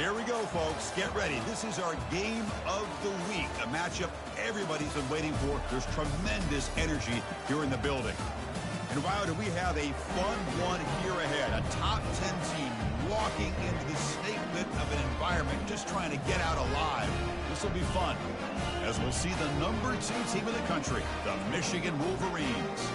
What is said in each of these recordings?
Here we go, folks. Get ready. This is our game of the week, a matchup everybody's been waiting for. There's tremendous energy here in the building. And wow, do we have a fun one here ahead. A top 10 team walking into the snake pit of an environment, just trying to get out alive. This will be fun, as we'll see the number 2 team in the country, the Michigan Wolverines,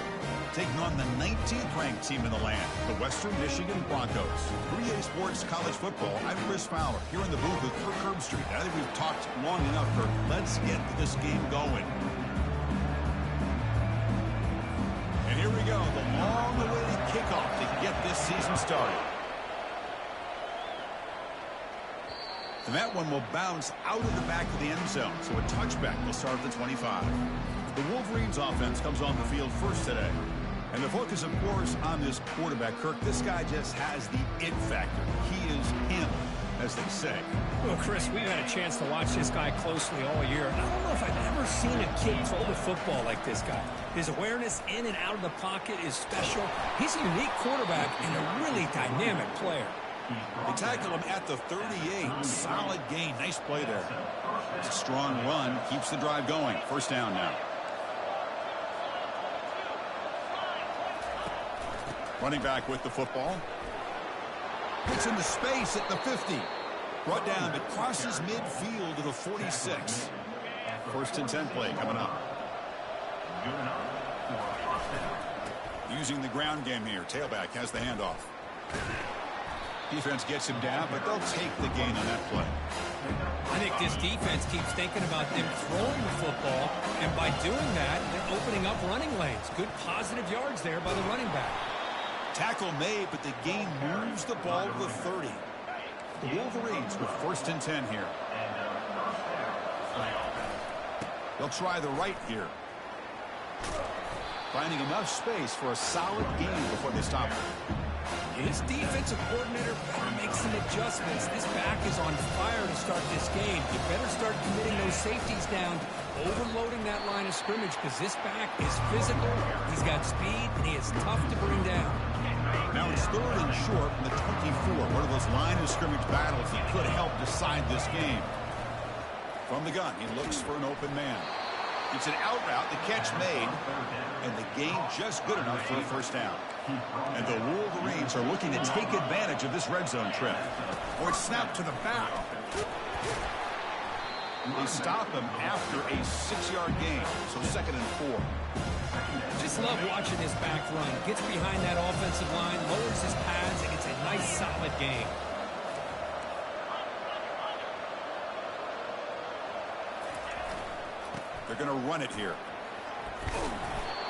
taking on the 19th ranked team in the land, the Western Michigan Broncos. 3A Sports College Football, I'm Chris Fowler, here in the booth with Kirk Herbstreit. I think we've talked long enough, Kirk. Let's get this game going. And here we go, the long-awaited kickoff to get this season started. And that one will bounce out of the back of the end zone, so a touchback will start at the 25. The Wolverines offense comes on the field first today. And the focus, of course, on this quarterback, Kirk. This guy just has the it factor. He is him, as they say. Well, Chris, we've had a chance to watch this guy closely all year. I don't know if I've ever seen a kid throw the football like this guy. His awareness in and out of the pocket is special. He's a unique quarterback and a really dynamic player. They tackle him at the 38. Solid gain. Nice play there. It's a strong run. Keeps the drive going. First down now. Running back with the football. Gets into space at the 50. Brought down, but crosses midfield to the 46. First and 10 play coming up. Using the ground game here. Tailback has the handoff. Defense gets him down, but they'll take the gain on that play. I think this defense keeps thinking about them throwing the football, and by doing that, they're opening up running lanes. Good positive yards there by the running back. Tackle made, but the gain moves the ball to the 30. The Wolverines with first and 10 here. They'll try the right here. Finding enough space for a solid gain before they stop it. His defensive coordinator better make some adjustments. This back is on fire to start this game. You better start committing those safeties down, overloading that line of scrimmage, because this back is physical, he's got speed, and he is tough to bring down. Now it's third and short from the 24. One of those line of scrimmage battles that could help decide this game. From the gun, he looks for an open man. It's an out route, the catch made, and the gain just good enough for a first down. And the Wolverines are looking to take advantage of this red zone trip. Or it's snapped to the back. They stop him after a 6-yard gain, so second and 4. Just love watching this back run. Gets behind that offensive line, lowers his pads, and it's a nice, solid gain. They're going to run it here.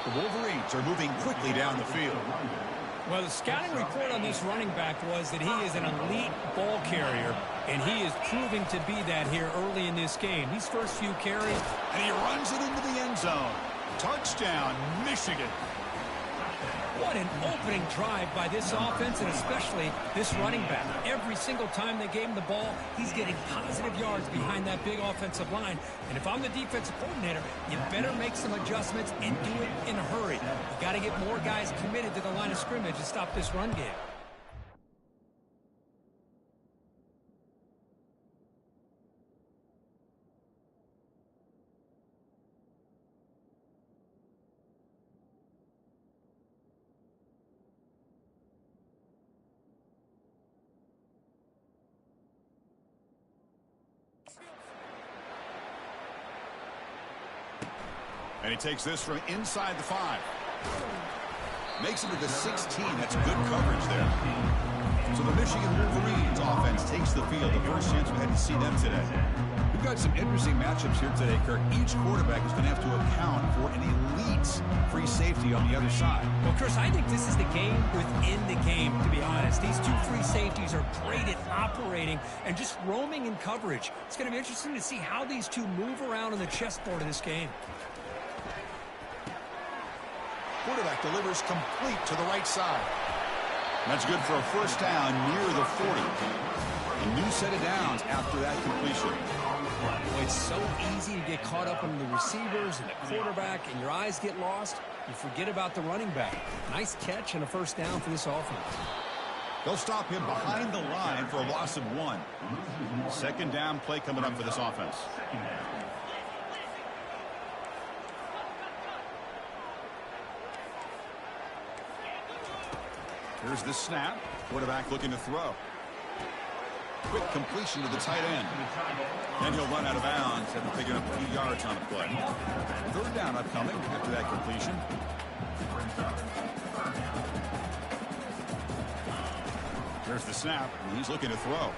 The Wolverines are moving quickly down the field. Well, the scouting report on this running back was that he is an elite ball carrier, and he is proving to be that here early in this game. These first few carries, and he runs it into the end zone. Touchdown, Michigan. What an opening drive by this offense, and especially this running back. Every single time they gave him the ball, he's getting positive yards behind that big offensive line. And if I'm the defensive coordinator, you better make some adjustments and do it in a hurry. You got to get more guys committed to the line of scrimmage to stop this run game. And he takes this from inside the 5. Makes it to the 16. That's good coverage there. So the Michigan Wolverines offense takes the field. The first chance we had to see them today. We've got some interesting matchups here today, Kirk. Each quarterback is going to have to account for an elite free safety on the other side. Well, Chris, I think this is the game within the game, to be honest. These two free safeties are great at operating and just roaming in coverage. It's going to be interesting to see how these two move around on the chessboard in this game. Quarterback delivers complete to the right side. That's good for a first down near the 40. A new set of downs after that completion. Well, it's so easy to get caught up in the receivers and the quarterback, and your eyes get lost. You forget about the running back. Nice catch and a first down for this offense. They'll stop him behind the line for a loss of 1. Second down play coming up for this offense. Here's the snap. Quarterback looking to throw. Quick completion to the tight end. And he'll run out of bounds after picking up a few yards on the play. Third down upcoming after that completion. There's the snap, and he's looking to throw.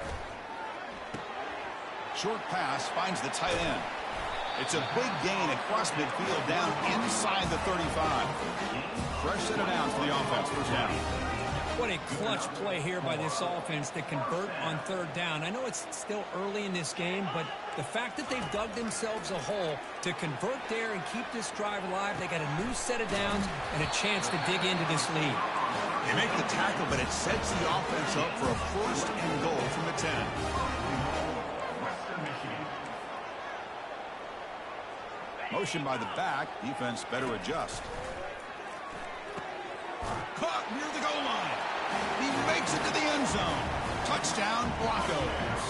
Short pass finds the tight end. It's a big gain across midfield down inside the 35. Fresh set of downs for the offense. First down. What a clutch play here by this offense to convert on third down. I know it's still early in this game, but the fact that they've dug themselves a hole to convert there and keep this drive alive, they got a new set of downs and a chance to dig into this lead. They make the tackle, but it sets the offense up for a first and goal from the 10. Motion by the back. Defense better adjust. Caught near the goal line. He makes it to the end zone. Touchdown, Broncos.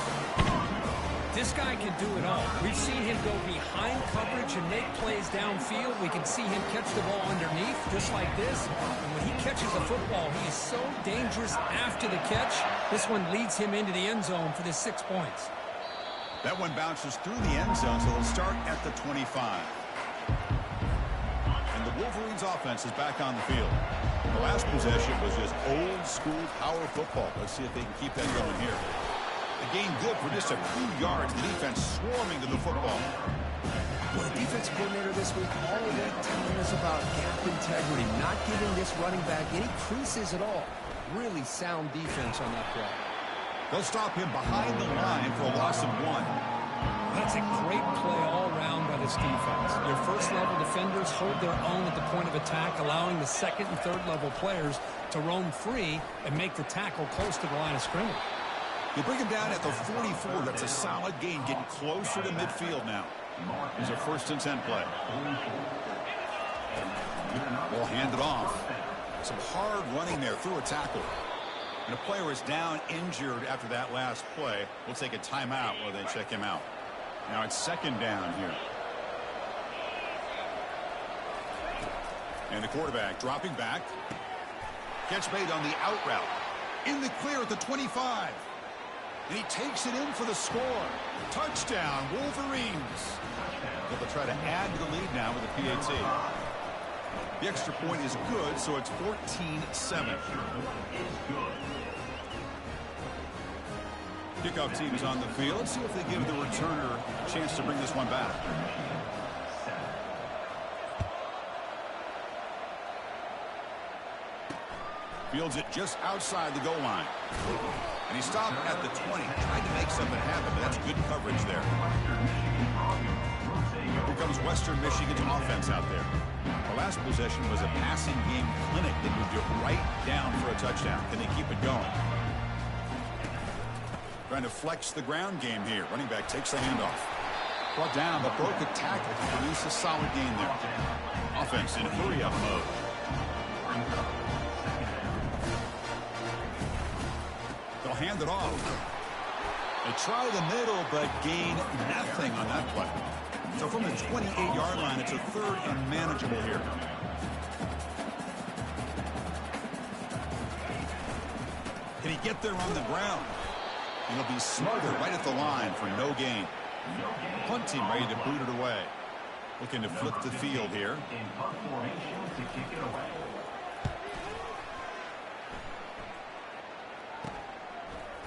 This guy can do it all. We've seen him go behind coverage and make plays downfield. We can see him catch the ball underneath, just like this. And when he catches the football, he is so dangerous after the catch. This one leads him into the end zone for the 6 points. That one bounces through the end zone, so they'll start at the 25. And the Wolverines offense is back on the field. The last possession was just old-school power football. Let's see if they can keep that going here. The gain good for just a few yards. The defense swarming to the football. Well, the defensive coordinator this week, all week telling us about gap integrity, not giving this running back any creases at all. Really sound defense on that play. They'll stop him behind the line for a loss of 1. That's a great play all around by this defense. Your first-level defenders hold their own at the point of attack, allowing the second and third-level players to roam free and make the tackle close to the line of scrimmage. They bring him down at the 44. That's a solid gain, getting closer to midfield now. Here's a first and 10 play. Ball handed off. Some hard running there through a tackle. And a player is down injured after that last play. We'll take a timeout while they check him out. Now it's second down here. And the quarterback dropping back. Catch made on the out route. In the clear at the 25. And he takes it in for the score. Touchdown, Wolverines. They'll try to add to the lead now with the PAT. The extra point is good, so it's 14-7. Kickoff team is on the field. Let's see if they give the returner a chance to bring this one back. Fields it just outside the goal line. And he stopped at the 20. Tried to make something happen, but that's good coverage there. Here comes Western Michigan's offense out there. The last possession was a passing game clinic. They moved it right down for a touchdown. Can they keep it going? Trying to flex the ground game here. Running back takes the handoff. Brought down, but broke a tackle to produce a solid gain there. Offense in hurry-up mode. They'll hand it off. They try the middle, but gain nothing on that play. So from the 28-yard line, it's a third and manageable here. Can he get there on the ground? And he'll be smothered right at the line for no gain. Punt team ready to boot it away. Looking to flip the field here.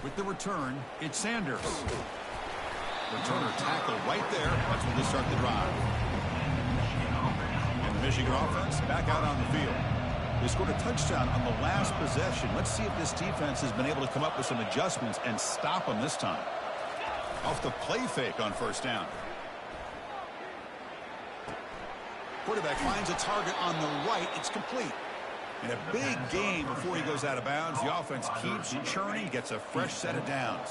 With the return, it's Sanders. Returner tackle right there. That's when they start the drive. And the Michigan offense back out on the field. They scored a touchdown on the last possession. Let's see if this defense has been able to come up with some adjustments and stop them this time. Off the play fake on first down. Quarterback finds a target on the right. It's complete. And a big gain before he goes out of bounds. The offense keeps churning, gets a fresh set of downs.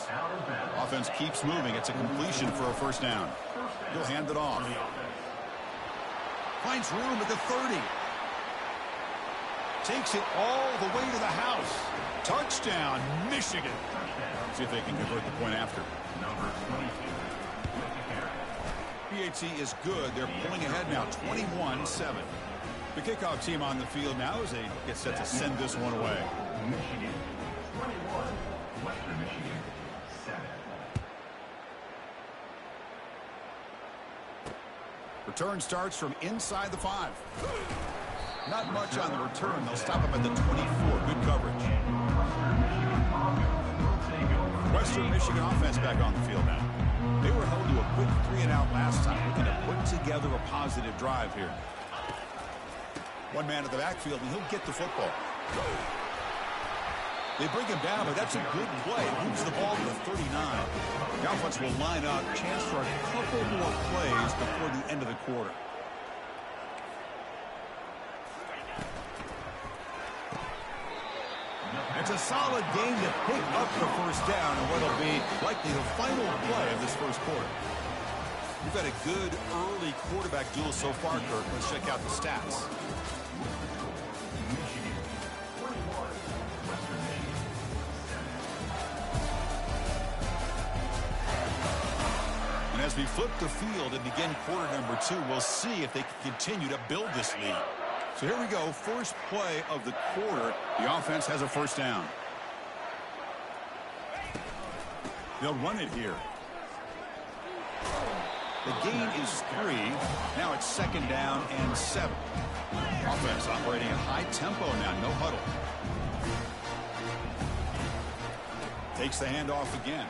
Offense keeps moving. It's a completion for a first down. He'll hand it off. Finds room at the 30. Takes it all the way to the house. Touchdown, Michigan. See if they can convert the point after. PAT is good. They're pulling ahead now, 21-7. The kickoff team on the field now as they get set to send this one away. Michigan 21, Western Michigan 7. Return starts from inside the 5. Not much on the return. They'll stop him at the 24. Good coverage. Western Michigan offense back on the field now. They were held to a quick 3-and-out last time, looking to put together a positive drive here. One man at the backfield, and he'll get the football. They bring him down, but that's a good play. Moves the ball to the 39. The offense will line up. Chance for a couple more plays before the end of the quarter. It's a solid game to pick up the first down in what will be likely the final play of this first quarter. We've had a good early quarterback duel so far, Kirk. Let's check out the stats. And as we flip the field and begin quarter number 2, we'll see if they can continue to build this lead. So here we go, first play of the quarter. The offense has a first down. They'll run it here. The gain is 3. Now it's 2nd down and 7. Offense operating at high tempo now, no huddle. Takes the handoff again.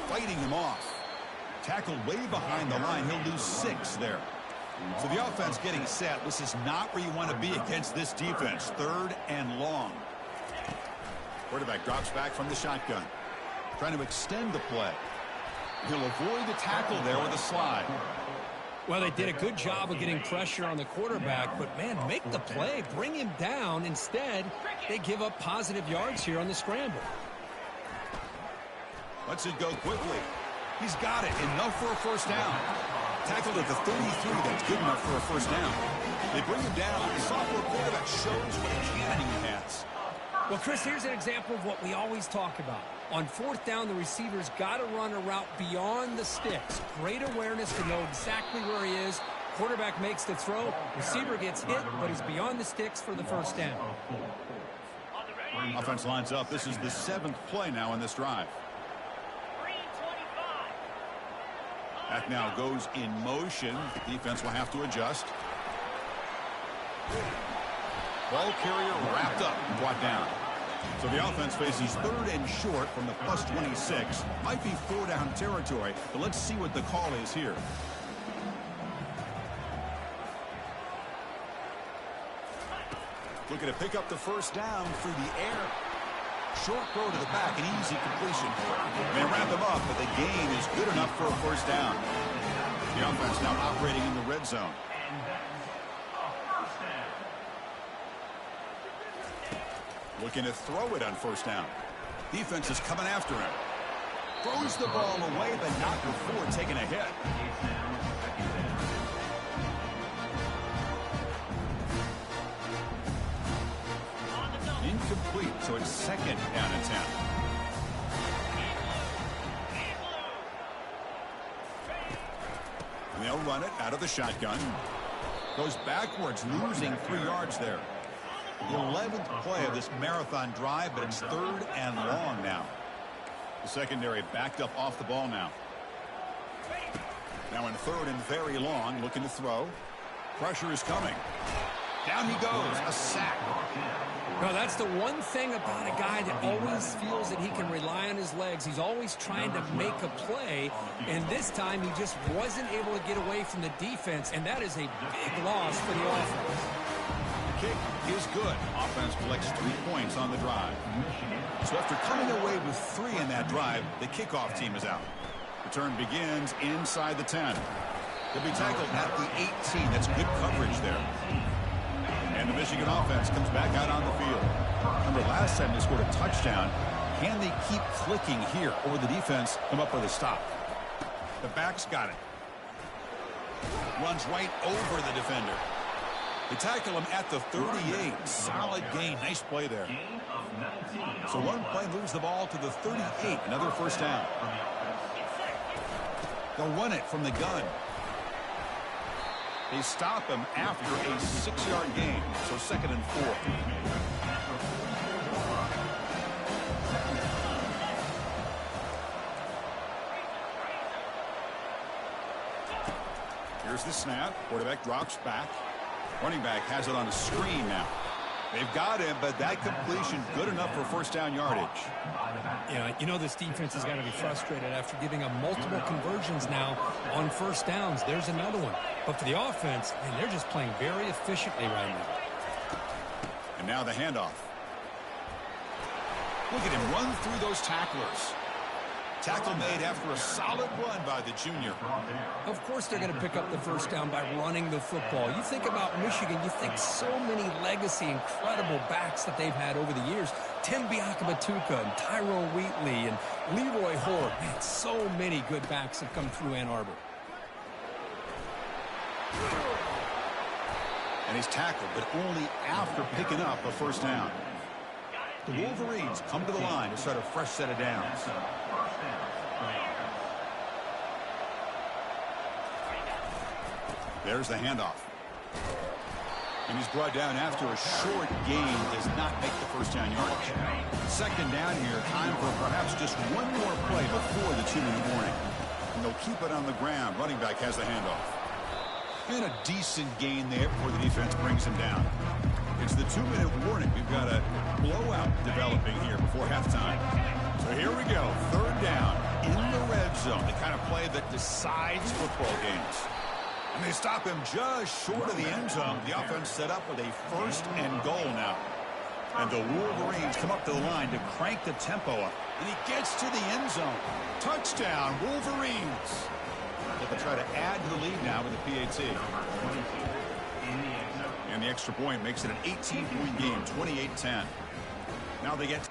Fighting him off. Tackled way behind the line. He'll lose 6 there. So the offense getting set. This is not where you want to be against this defense. 3rd and long. Quarterback drops back from the shotgun. Trying to extend the play. He'll avoid the tackle there with a slide. Well, they did a good job of getting pressure on the quarterback, but, man, make the play. Bring him down. Instead, they give up positive yards here on the scramble. Lets it go quickly. He's got it. Enough for a first down. Tackled at the 33. That's good enough for a first down. They bring him down. The sophomore quarterback shows what a cannon he has. Well, Chris, here's an example of what we always talk about. On 4th down, the receiver's got to run a route beyond the sticks. Great awareness to know exactly where he is. Quarterback makes the throw. Receiver gets hit, but he's beyond the sticks for the first down. Offense lines up. This is the 7th play now in this drive. That now goes in motion. Defense will have to adjust. Ball carrier wrapped up and brought down. So the offense faces 3rd and short from the +26. Might be 4-down territory, but let's see what the call is here. Looking to pick up the first down through the air. Short throw to the back, an easy completion. They wrap him up, but the gain is good enough for a first down. The offense now operating in the red zone. Looking to throw it on first down. Defense is coming after him. Throws the ball away, but not before taking a hit. Incomplete, so it's 2nd down and 10. They'll run it out of the shotgun. Goes backwards, losing 3 yards there. The 11th play of this marathon drive, but it's 3rd and long now. The secondary backed up off the ball now. Now in 3rd and very long, looking to throw. Pressure is coming. Down he goes, a sack. Well, that's the one thing about a guy that always feels that he can rely on his legs. He's always trying to make a play, and this time he just wasn't able to get away from the defense, and that is a big loss for the offense. The kick is good. Offense collects 3 points on the drive. So after coming away with 3 in that drive, the kickoff team is out. Return begins inside the 10. He'll be tackled at the 18. That's good coverage there. And the Michigan offense comes back out on the field. Remember, last time they scored a touchdown. Can they keep clicking here, or the defense come up with a stop? The back's got it. Runs right over the defender. They tackle him at the 38. Solid gain. Nice play there. So one play moves the ball to the 38. Another first down. They'll run it from the gun. They stop him after a 6-yard gain. So 2nd and 4. Here's the snap. Quarterback drops back. Running back has it on a screen now. They've got him, but that completion good enough for first down yardage. Yeah, you know this defense has got to be frustrated after giving up multiple conversions now on first downs. There's another one. But for the offense, man, they're just playing very efficiently right now. And now the handoff. Look at him run through those tacklers. Tackle made after a solid run by the junior. Of course they're going to pick up the first down by running the football. You think about Michigan, you think so many legacy, incredible backs that they've had over the years. Tim Biakabatuka and Tyrone Wheatley and Leroy Horde. Man, so many good backs have come through Ann Arbor. And he's tackled, but only after picking up a first down. The Wolverines come to the line to start a fresh set of downs. There's the handoff. And he's brought down after a short gain. Does not make the first down yardage. 2nd down here. Time for perhaps just one more play before the 2-minute warning. And they'll keep it on the ground. Running back has the handoff. And a decent gain there before the defense brings him down. It's the 2-minute warning. We've got a blowout developing here before halftime. So here we go. 3rd down in the red zone. The kind of play that decides football games. And they stop him just short of the end zone. The offense set up with a 1st and goal now. And the Wolverines come up to the line to crank the tempo up. And he gets to the end zone. Touchdown, Wolverines. They'll try to add to the lead now with the PAT. And the extra point makes it an 18-point game, 28-10. Now they get...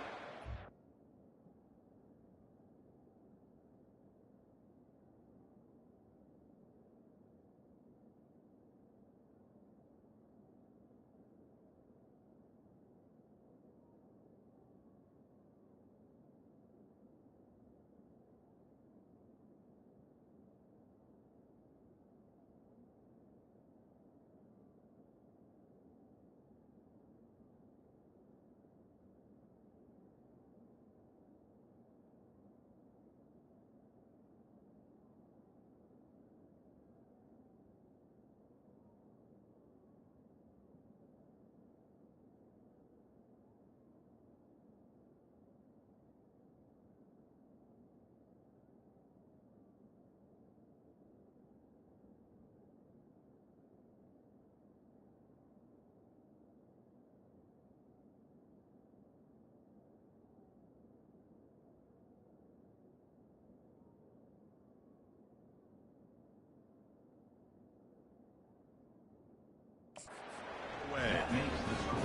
That makes the score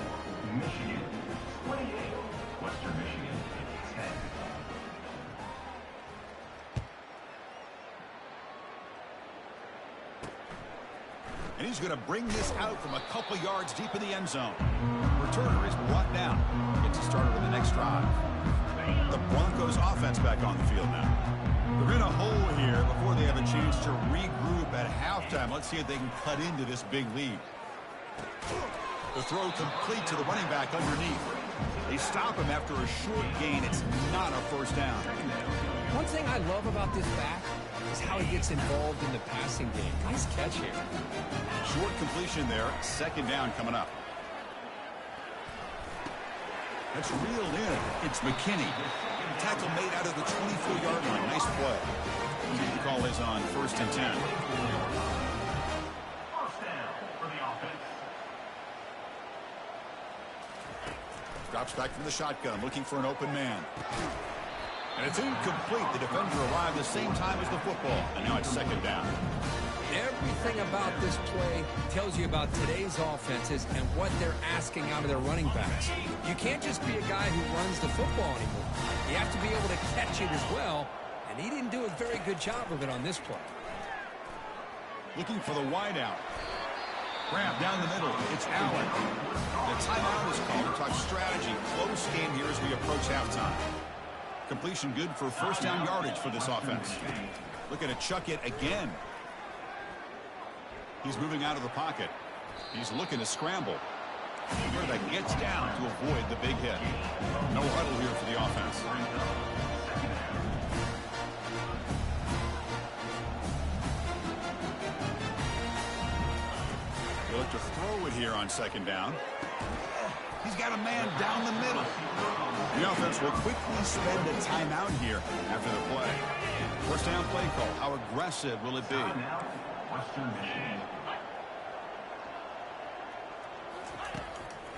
Michigan 28, Western Michigan 10. And he's going to bring this out from a couple yards deep in the end zone. Returner is brought down. Gets started with the next drive. The Broncos offense back on the field now. They're in a hole here before they have a chance to regroup at halftime. Let's see if they can cut into this big lead. The throw complete to the running back underneath. They stop him after a short gain. It's not a first down. One thing I love about this back is how he gets involved in the passing game. Nice catch here. Short completion there. 2nd down coming up. That's reeled in. It's McKinney. Tackle made out of the 24-yard line. Nice play. The call is on 1st and 10. Drops back from the shotgun, looking for an open man. And it's incomplete. The defender arrived the same time as the football. And now it's 2nd down. Everything about this play tells you about today's offenses and what they're asking out of their running backs. You can't just be a guy who runs the football anymore. You have to be able to catch it as well. And he didn't do a very good job of it on this play. Looking for the wide out. Grab down the middle. It's Allen. The timeout is called to talk strategy. Close game here as we approach halftime. Completion good for first down yardage for this offense. Looking to chuck it again. He's moving out of the pocket. He's looking to scramble. Here that gets down to avoid the big hit. No huddle here for the offense. They look to throw it here on second down. He's got a man down the middle. The offense will quickly spend a timeout here after the play. First down play call. How aggressive will it be?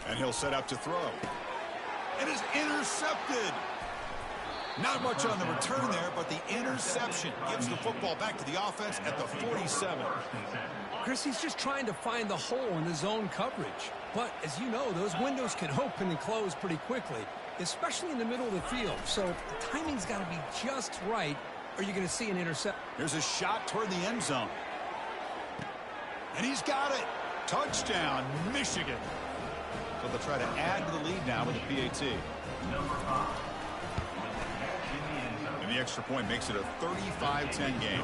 And he'll set up to throw. It is intercepted. Not much on the return there, but the interception gives the football back to the offense at the 47. Chris, he's just trying to find the hole in the zone coverage. But as you know, those windows can open and close pretty quickly, especially in the middle of the field. So the timing's got to be just right, or you're going to see an interception. Here's a shot toward the end zone. And he's got it. Touchdown, Michigan. So they'll try to add to the lead now with a PAT. And the extra point makes it a 35-10 game.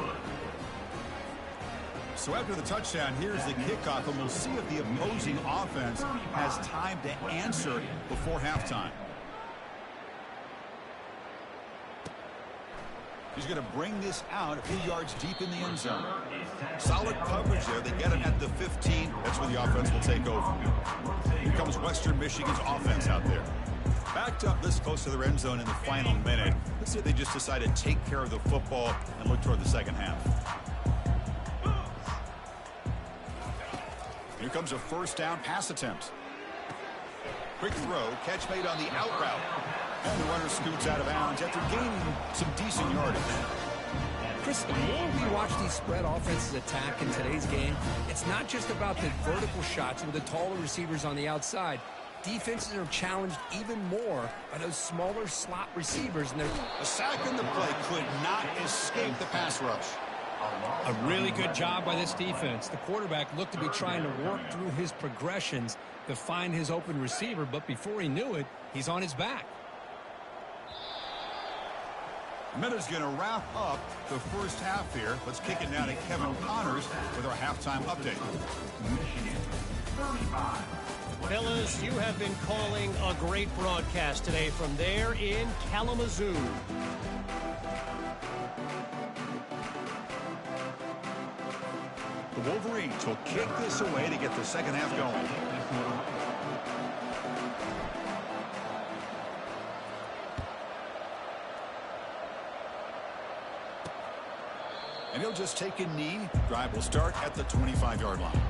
So after the touchdown, here's the kickoff, and we'll see if the opposing offense has time to answer before halftime. He's going to bring this out a few yards deep in the end zone. Solid coverage there. They get it at the 15. That's where the offense will take over. Here comes Western Michigan's offense out there. Backed up this close to their end zone in the final minute. Let's see if they just decide to take care of the football and look toward the second half. Here comes a first down pass attempt. Quick throw, catch made on the out route. And the runner scoots out of bounds after gaining some decent yardage. Chris, the more we watch these spread offenses attack in today's game, it's not just about the vertical shots with the taller receivers on the outside. Defenses are challenged even more by those smaller slot receivers. And a sack in the play could not escape the pass rush. A really good job by this defense. The quarterback looked to be trying to work through his progressions to find his open receiver, but before he knew it, he's on his back. Miller's going to wrap up the first half here. Let's kick it now to Kevin Connors with our halftime update. Michigan 35. Fellas, you have been calling a great broadcast today from there in Kalamazoo. The Wolverines will kick this away to get the second half going. And he'll just take a knee. Drive will start at the 25-yard line.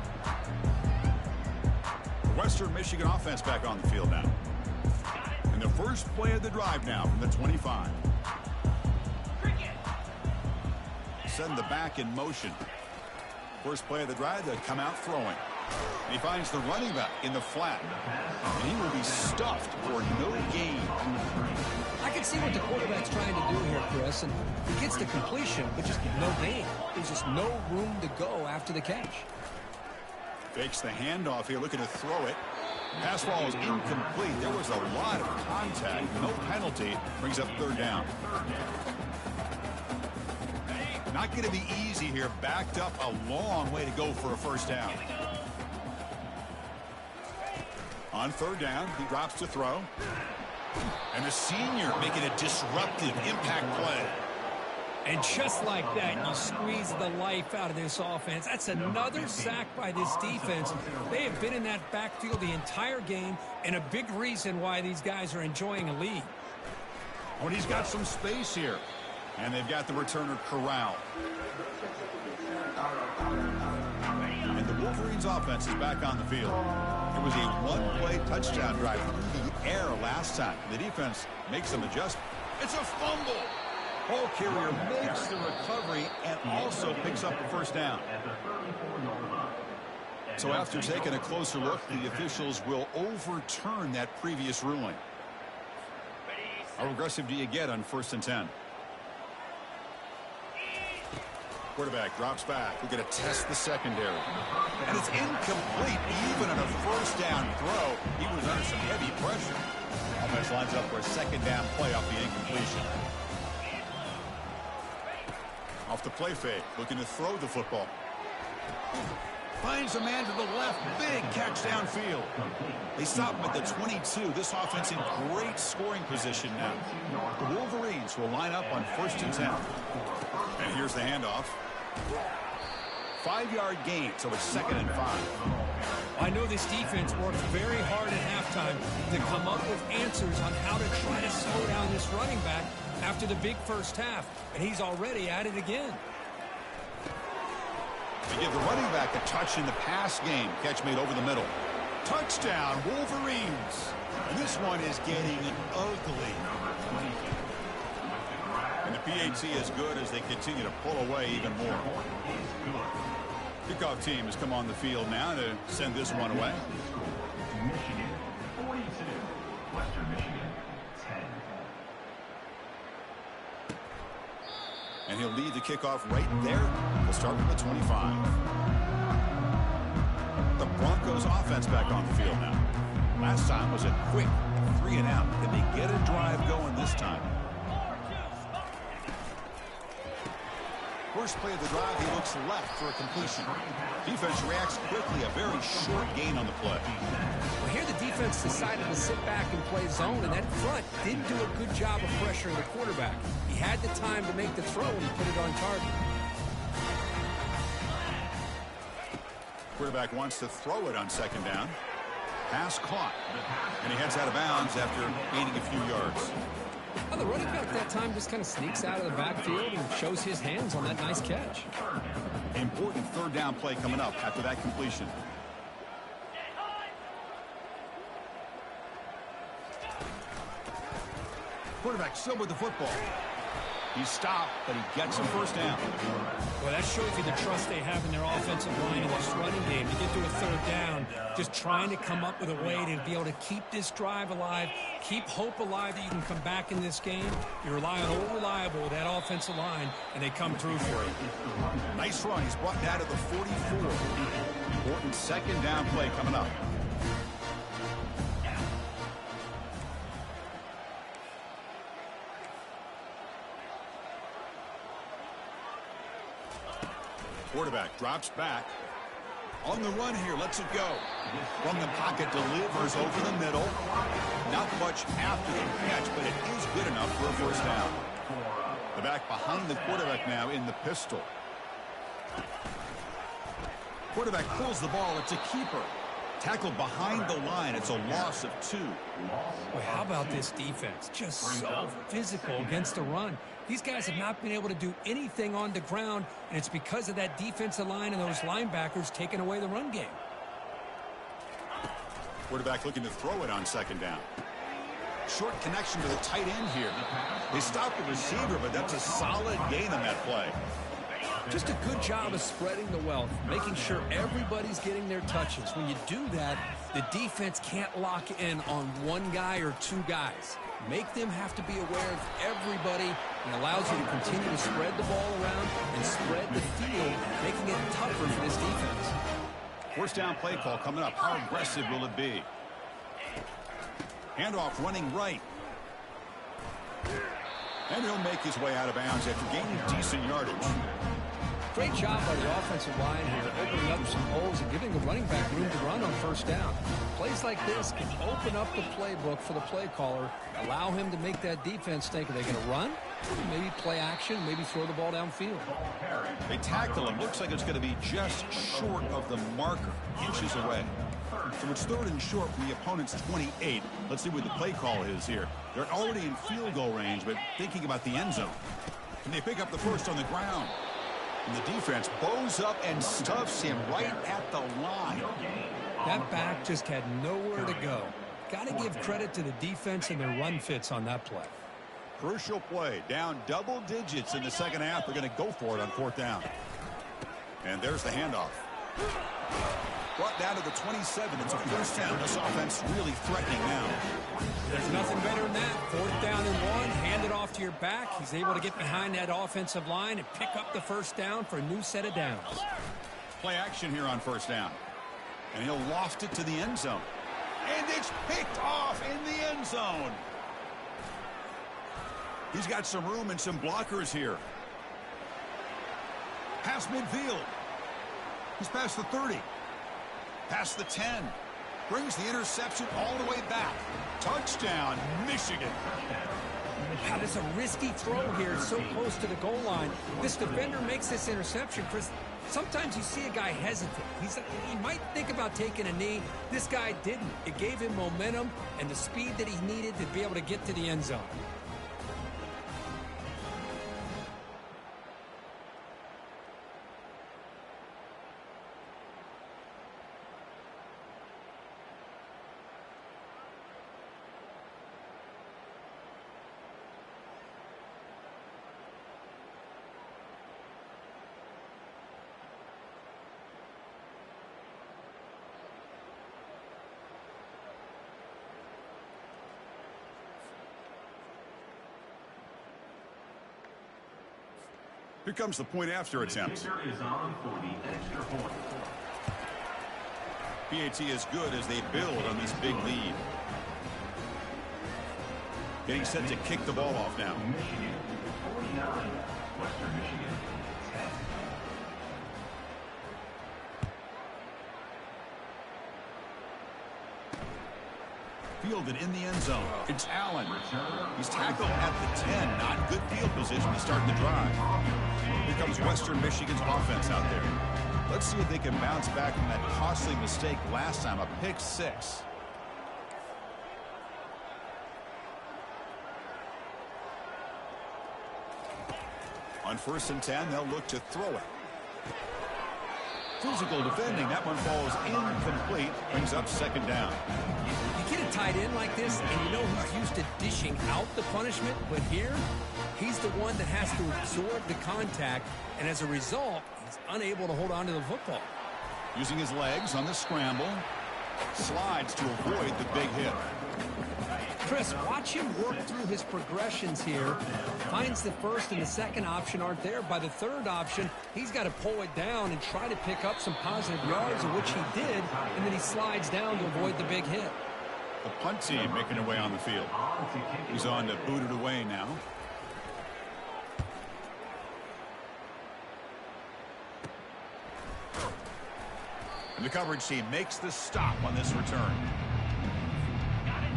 The Western Michigan offense back on the field now. And the first play of the drive now from the 25. Send the back in motion. First play of the drive, they come out throwing. And he finds the running back in the flat. And he will be stuffed for no gain. I can see what the quarterback's trying to do here, Chris, and he gets the completion, but just no gain. There's just no room to go after the catch. Fakes the handoff here, looking to throw it. Pass ball is incomplete. There was a lot of contact. No penalty. Brings up third down. Not going to be easy here. Backed up a long way to go for a first down. On third down, he drops to throw. And the senior making a disruptive impact play. And just like that, you squeeze the life out of this offense. That's another sack by this defense. They have been in that backfield the entire game, and a big reason why these guys are enjoying a lead. Oh, and he's got some space here. And they've got the returner corralled. And the Wolverines offense is back on the field. It was a one-play touchdown drive through the air last time. The defense makes some adjustments. It's a fumble. Ball carrier makes the recovery and also picks up the first down. So after taking a closer look, the officials will overturn that previous ruling. How aggressive do you get on 1st and 10? Quarterback drops back. We're going to test the secondary. And it's incomplete. Even on a first down throw, he was under some heavy pressure. Offense lines up for a second down play off the incompletion. Off the play fake, looking to throw the football. Finds a man to the left. Big catch downfield. They stop him at the 22. This offense in great scoring position now. The Wolverines will line up on 1st and 10. And here's the handoff. 5-yard gain, so it's 2nd and 5. I know this defense worked very hard at halftime to come up with answers on how to try to slow down this running back after the big first half, and he's already at it again. They give the running back a touch in the pass game. Catch made over the middle. Touchdown, Wolverines. And this one is getting ugly. And the PAT is good as they continue to pull away even more. Kickoff team has come on the field now to send this one away. Michigan 42, Western Michigan 10. And he'll lead the kickoff right there. We'll start from the 25. The Broncos offense back on the field now. Last time was a quick 3-and-out. Can they get a drive going this time? First play of the drive, he looks left for a completion. Defense reacts quickly, a very short gain on the play. Well, here the defense decided to sit back and play zone, and that front didn't do a good job of pressuring the quarterback. He had the time to make the throw and put it on target. Quarterback wants to throw it on 2nd down. Pass caught. And he heads out of bounds after gaining a few yards. Well, the running back that time just kind of sneaks out of the backfield and shows his hands on that nice catch. Important 3rd down play coming up after that completion. Quarterback still with the football. He's stopped, but he gets a 1st down. Well, that shows you the trust they have in their offensive line in this running game. To get to a 3rd down, just trying to come up with a way to be able to keep this drive alive, keep hope alive that you can come back in this game. You rely on Old Reliable with that offensive line, and they come through for you. Nice run. He's brought down to the 44. Important 2nd down play coming up. Quarterback drops back. On the run here, lets it go. From the pocket, delivers over the middle. Not much after the catch, but it is good enough for a 1st down. The back behind the quarterback now in the pistol. Quarterback pulls the ball. It's a keeper. Tackled behind the line. It's a loss of 2. Well, how about this defense? Just so physical against the run. These guys have not been able to do anything on the ground, and it's because of that defensive line and those linebackers taking away the run game. Quarterback looking to throw it on 2nd down. Short connection to the tight end here. They stopped the receiver, but that's a solid gain on that play. Just a good job of spreading the wealth, making sure everybody's getting their touches. When you do that, the defense can't lock in on one guy or 2 guys. Make them have to be aware of everybody, and allows you to continue to spread the ball around and spread the field, making it tougher for this defense. 1st down play call coming up. How aggressive will it be? Handoff running right. And he'll make his way out of bounds after gaining decent yardage. Great job by the offensive line here, opening up some holes and giving the running back room to run on 1st down. Plays like this can open up the playbook for the play caller, allow him to make that defense think, are they going to run? Maybe play action, maybe throw the ball downfield. They tackle him. Looks like it's going to be just short of the marker, inches away. So it's 3rd and short from the opponent's 28. Let's see what the play call is here. They're already in field goal range, but thinking about the end zone. Can they pick up the 1st on the ground? And the defense bows up and stuffs him right at the line. That back just had nowhere to go. Got to give credit to the defense and their run fits on that play. Crucial play. Down double digits in the 2nd half. They're going to go for it on 4th down. And there's the handoff. Brought down to the 27. It's a first down. This offense really threatening now. There's nothing better than that. 4th down and 1. Hand it off to your back. He's able to get behind that offensive line and pick up the first down for a new set of downs. Play action here on first down. And he'll loft it to the end zone. And it's picked off in the end zone. He's got some room and some blockers here. Past midfield. He's past the 30. Past the 10. Brings the interception all the way back. Touchdown, Michigan. God, it's a risky throw here, so close to the goal line. This defender makes this interception, Chris. Sometimes you see a guy hesitate. He might think about taking a knee. This guy didn't. It gave him momentum and the speed that he needed to be able to get to the end zone. Here comes the point after attempt. The kicker is on for the extra point. PAT is good as they build on this big lead. Getting set to kick the ball off now. Michigan 49, Western Michigan 10. Fielded in the end zone. It's Allen. He's tackled at the 10. Not good field position to start the drive. Here comes Western Michigan's offense out there. Let's see if they can bounce back from that costly mistake last time, a pick 6. On 1st and 10, they'll look to throw it. Physical defending. That one falls incomplete. Brings up 2nd down. You get a tight end like this, and you know he's used to dishing out the punishment, but here, he's the one that has to absorb the contact, and as a result, he's unable to hold on to the football. Using his legs on the scramble. Slides to avoid the big hit. Chris, watch him work through his progressions here. Finds the 1st and the 2nd option aren't there. By the 3rd option, he's got to pull it down and try to pick up some positive yards, of which he did, and then he slides down to avoid the big hit. The punt team making their way on the field. He's on to boot it away now. And the coverage team makes the stop on this return.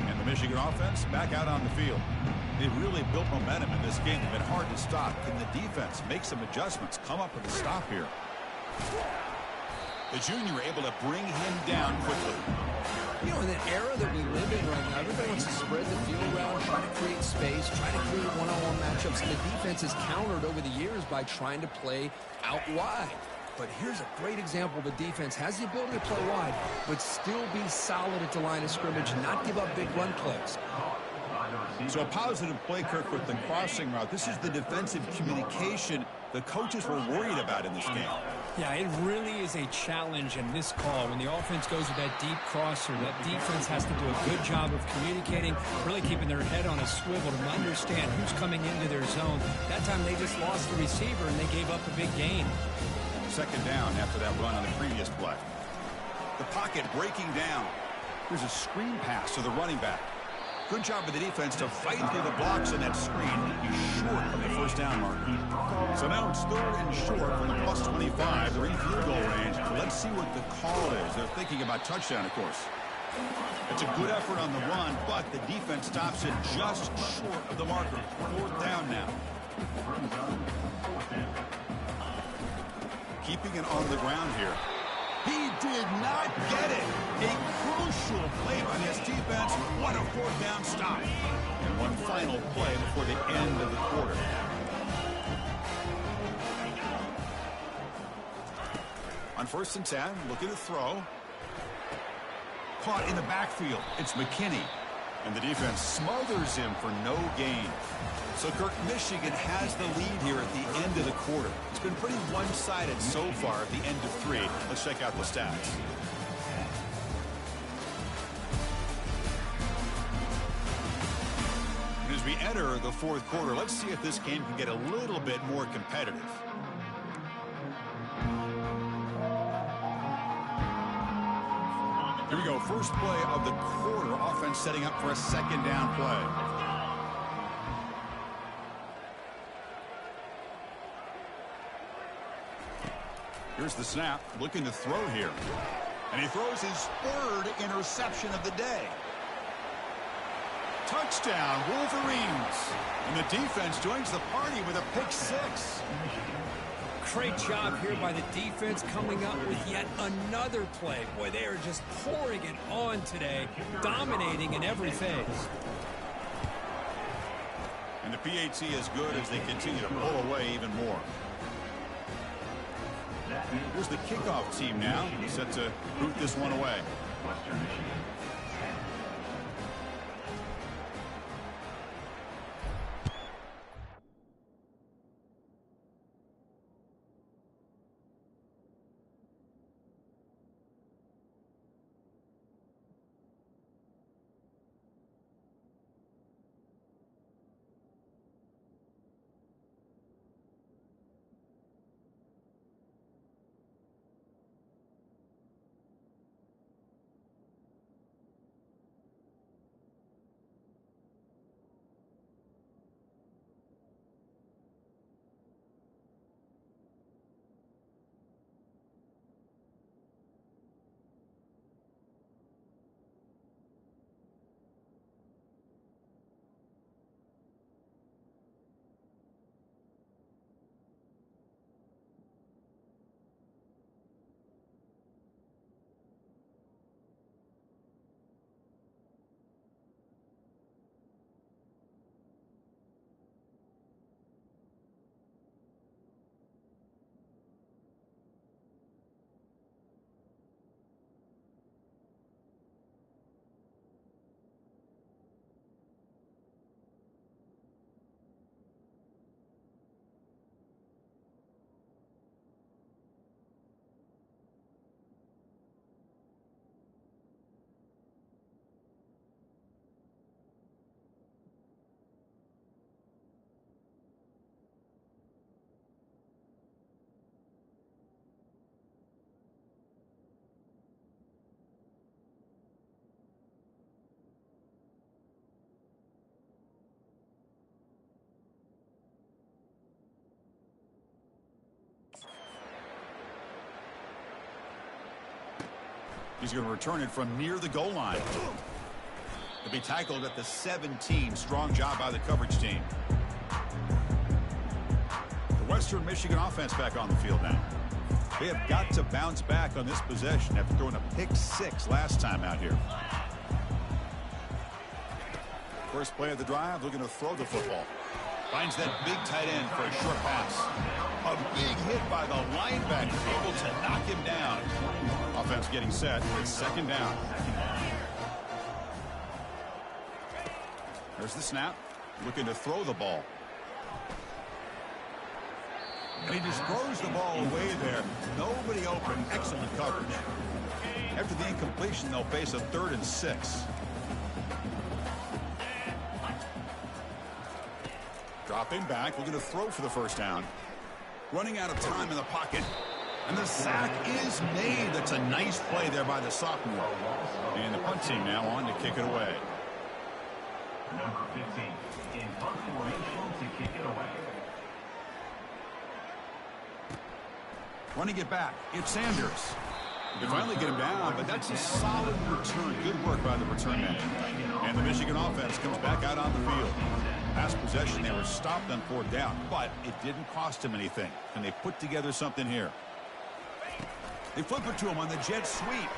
And the Michigan offense back out on the field. They've really built momentum in this game. They've been hard to stop. Can the defense make some adjustments, come up with a stop here? The junior able to bring him down quickly. You know, in the era that we live in right now, everybody wants to spread the field around, try to create space, try to create one-on-one matchups. And the defense has countered over the years by trying to play out wide. But here's a great example. The defense has the ability to play wide, but still be solid at the line of scrimmage, not give up big run plays. So a positive play, Kirk, with the crossing route. This is the defensive communication the coaches were worried about in this game. Yeah, it really is a challenge in this call. When the offense goes with that deep crosser, that defense has to do a good job of communicating, really keeping their head on a swivel to understand who's coming into their zone. That time they just lost the receiver and they gave up a big gain. 2nd down after that run on the previous play. The pocket breaking down. There's a screen pass to the running back. Good job of the defense to fight through the blocks on that screen. He's short of the 1st down mark. So now it's 3rd and short from the plus 25. They're in field goal range. Let's see what the call is. They're thinking about touchdown, of course. It's a good effort on the run, but the defense stops it just short of the marker. 4th down now. Keeping it on the ground here. He did not get it. A crucial play by this defense. What a 4th down stop. And one final play before the end of the quarter. On 1st and 10, looking to throw. Caught in the backfield. It's McKinney. And the defense smothers him for no gain. So, Kirk, Michigan has the lead here at the end of the quarter. It's been pretty one-sided so far at the end of 3. Let's check out the stats. enter the fourth quarter. Let's see if this game can get a little bit more competitive. Here we go. First play of the quarter. Offense setting up for a second down play. Here's the snap. Looking to throw here. And he throws his third interception of the day. Touchdown, Wolverines. And the defense joins the party with a pick six. Great job here by the defense coming up with yet another play. Boy, they are just pouring it on today, dominating in every phase. And the PAT is good as they continue to pull away even more. Here's the kickoff team now, set to boot this one away. Western Michigan. He's going to return it from near the goal line. To be tackled at the 17. Strong job by the coverage team. The Western Michigan offense back on the field now. They have got to bounce back on this possession after throwing a pick six last time out here. First play of the drive, looking to throw the football. Finds that big tight end for a short pass. A big hit by the linebacker, able to knock him down. Offense getting set. It's second down. There's the snap. Looking to throw the ball. And he just throws the ball away there. Nobody open. Excellent coverage. After the incompletion, they'll face a 3rd and 6. Dropping back, looking to throw for the first down. Running out of time in the pocket. And the sack is made. That's a nice play there by the sophomore. And the punt team now on to kick it away. Number 15 in punt formation to kick it away. Running it back, it's Sanders. They finally get him down, but that's a solid return. Good work by the return man. And the Michigan offense comes back out on the field. Last possession, they were stopped on 4th down, but it didn't cost him anything. And they put together something here. They flip it to him on the jet sweep.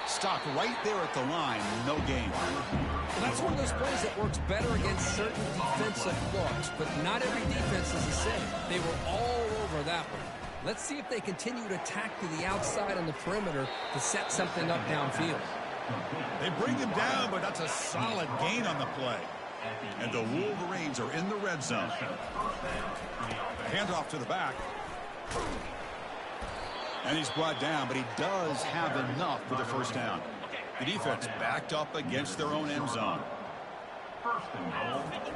Stopped right there at the line. No gain. Well, that's one of those plays that works better against certain defensive looks, but not every defense is the same. They were all over that one. Let's see if they continue to tack to the outside on the perimeter to set something up downfield. They bring him down, but that's a solid gain on the play. And the Wolverines are in the red zone. Handoff to the back. And he's brought down, but he does have enough for the first down. The defense backed up against their own end zone. First and goal, Michigan.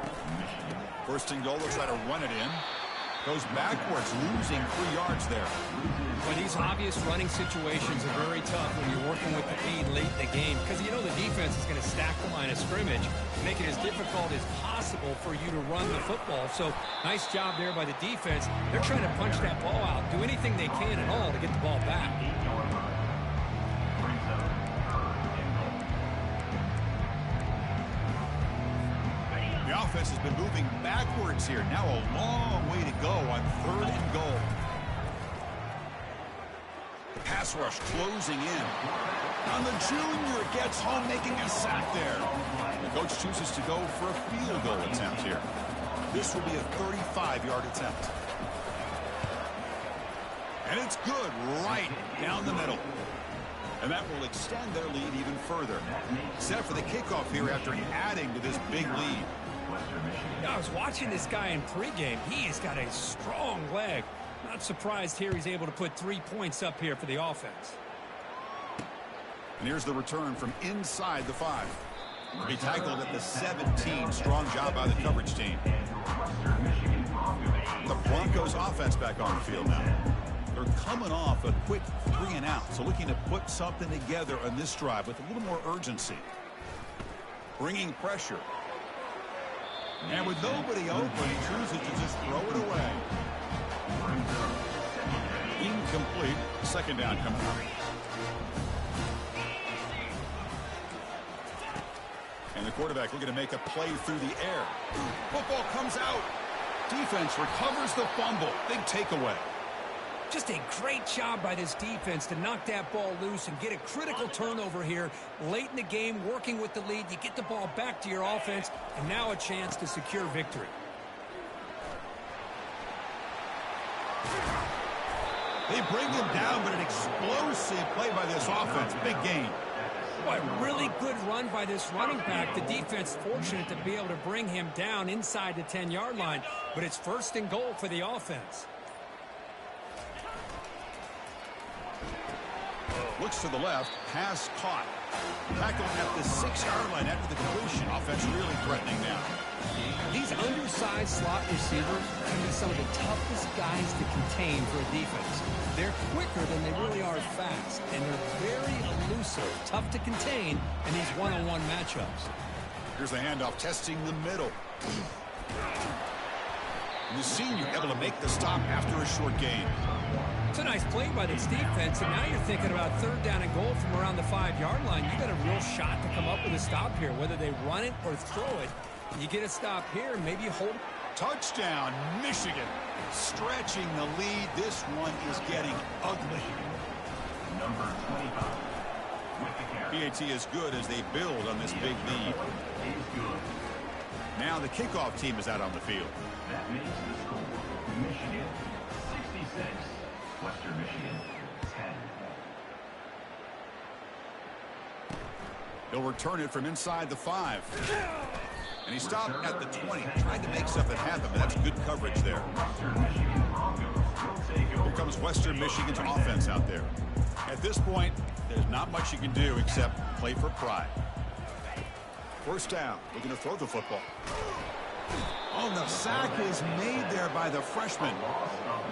First and goal, they'll try to run it in. Goes backwards, losing 3 yards there. Well, these obvious running situations are very tough when you're working with the lead late in the game because you know the defense is going to stack the line of scrimmage, make it as difficult as possible for you to run the football. So nice job there by the defense. They're trying to punch that ball out, do anything they can at all to get the ball back. 8-yard run. Brings up third and goal. The offense has been moving backwards here. Now a long way to go on 3rd and goal. The pass rush closing in. On the junior gets home, making a sack there. The coach chooses to go for a field goal attempt here. This will be a 35-yard attempt. And it's good right down the middle. And that will extend their lead even further. Set for the kickoff here after adding to this big lead. I was watching this guy in pregame. He has got a strong leg. Not surprised here he's able to put 3 points up here for the offense. And here's the return from inside the 5. He tackled at the 17. Strong job by the coverage team. The Broncos offense back on the field now. They're coming off a quick 3 and out, so looking to put something together on this drive with a little more urgency. Bringing pressure. And with nobody open, he chooses to just throw it away. Incomplete. 2nd down coming up. And the quarterback looking to make a play through the air. Football comes out. Defense recovers the fumble. Big takeaway. Just a great job by this defense to knock that ball loose and get a critical turnover here late in the game, working with the lead. You get the ball back to your offense, and now a chance to secure victory. They bring him down, but an explosive play by this offense. Big gain. Boy, really good run by this running back. The defense fortunate to be able to bring him down inside the 10-yard line, but it's 1st and goal for the offense. Looks to the left, pass caught. Tackled at the 6-yard line after the completion. Offense really threatening now. These undersized slot receivers can be some of the toughest guys to contain for a defense. They're quicker than they really are fast, and they're very elusive, tough to contain in these one-on-one matchups. Here's the handoff, testing the middle. And the senior able to make the stop after a short gain. It's a nice play by this defense, and now you're thinking about 3rd down and goal from around the 5-yard line. You got a real shot to come up with a stop here, whether they run it or throw it. You get a stop here, and maybe you hold. Touchdown, Michigan. Stretching the lead. This one is getting ugly. Number 25 with the carry. PAT is good as they build on this big lead. Is good. Now the kickoff team is out on the field. That makes the score Michigan 66, Western Michigan 10. He'll return it from inside the 5. And he stopped at the 20. Tried to make something happen, but that's good coverage there. Western Michigan Broncos will take over. Here comes Western Michigan's offense out there. At this point, there's not much you can do except play for pride. 1st down. Looking to throw the football. Oh, the sack is made there by the freshman.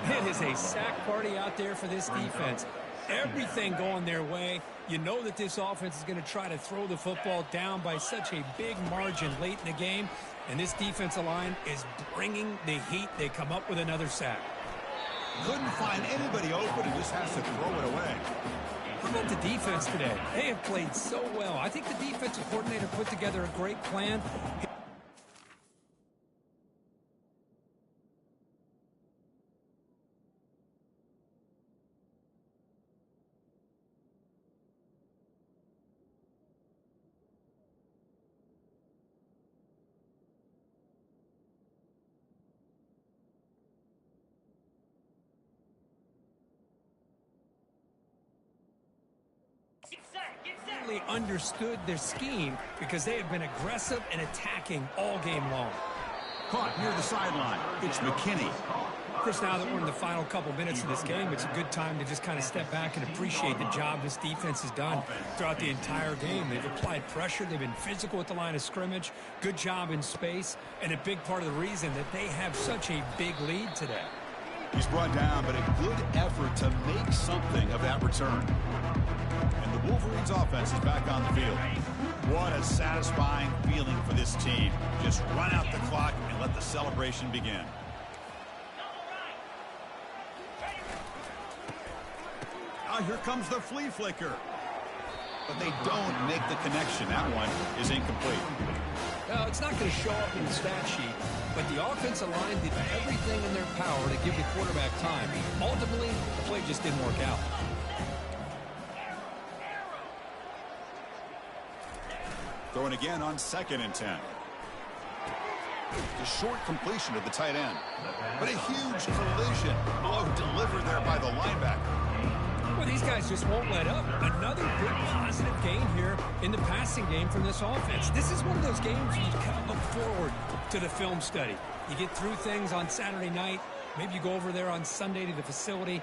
It is a sack party out there for this defense. Everything going their way. You know that this offense is going to try to throw the football down by such a big margin late in the game. And this defensive line is bringing the heat. They come up with another sack. Couldn't find anybody open and just has to throw it away. How about the defense today? They have played so well. I think the defensive coordinator put together a great plan. Really understood their scheme because they have been aggressive and attacking all game long. Caught near the sideline. It's McKinney. course, now that we're in the final couple minutes of this game, it's a good time to just kind of step back and appreciate the job this defense has done throughout the entire game. They've applied pressure. They've been physical at the line of scrimmage. Good job in space, and a big part of the reason that they have such a big lead today. He's brought down, but a good effort to make something of that return. And the Wolverines offense is back on the field. What a satisfying feeling for this team. Just run out the clock and let the celebration begin. Now here comes the flea flicker. But they don't make the connection. That one is incomplete. Well, it's not going to show up in the stat sheet, but the offensive line did everything in their power to give the quarterback time. Ultimately, the play just didn't work out. Throwing again on 2nd and 10. The short completion to the tight end. But a huge collision. Blow delivered there by the linebacker. Well, these guys just won't let up. Another big positive gain here in the passing game from this offense. This is one of those games where you kind of look forward to the film study. You get through things on Saturday night. Maybe you go over there on Sunday to the facility.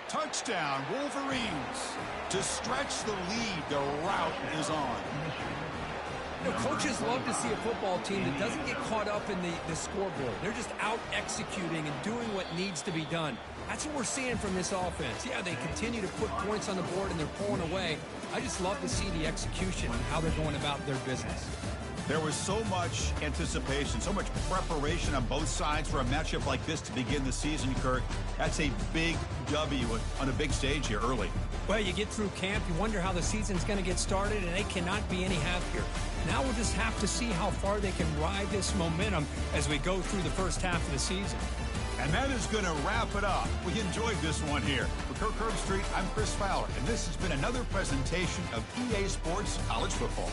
Touchdown, Wolverines. To stretch the lead, the route is on. You know, coaches love to see a football team that doesn't get caught up in the scoreboard. They're just out executing and doing what needs to be done. That's what we're seeing from this offense. Yeah, they continue to put points on the board and they're pulling away. I just love to see the execution and how they're going about their business. There was so much anticipation, so much preparation on both sides for a matchup like this to begin the season, Kirk. That's a big W on a big stage here early. Well, you get through camp, you wonder how the season's going to get started, and they cannot be any happier. Now we'll just have to see how far they can ride this momentum as we go through the first half of the season. And that is going to wrap it up. We enjoyed this one here. For Kirk Herbstreit, I'm Chris Fowler, and this has been another presentation of EA Sports College Football.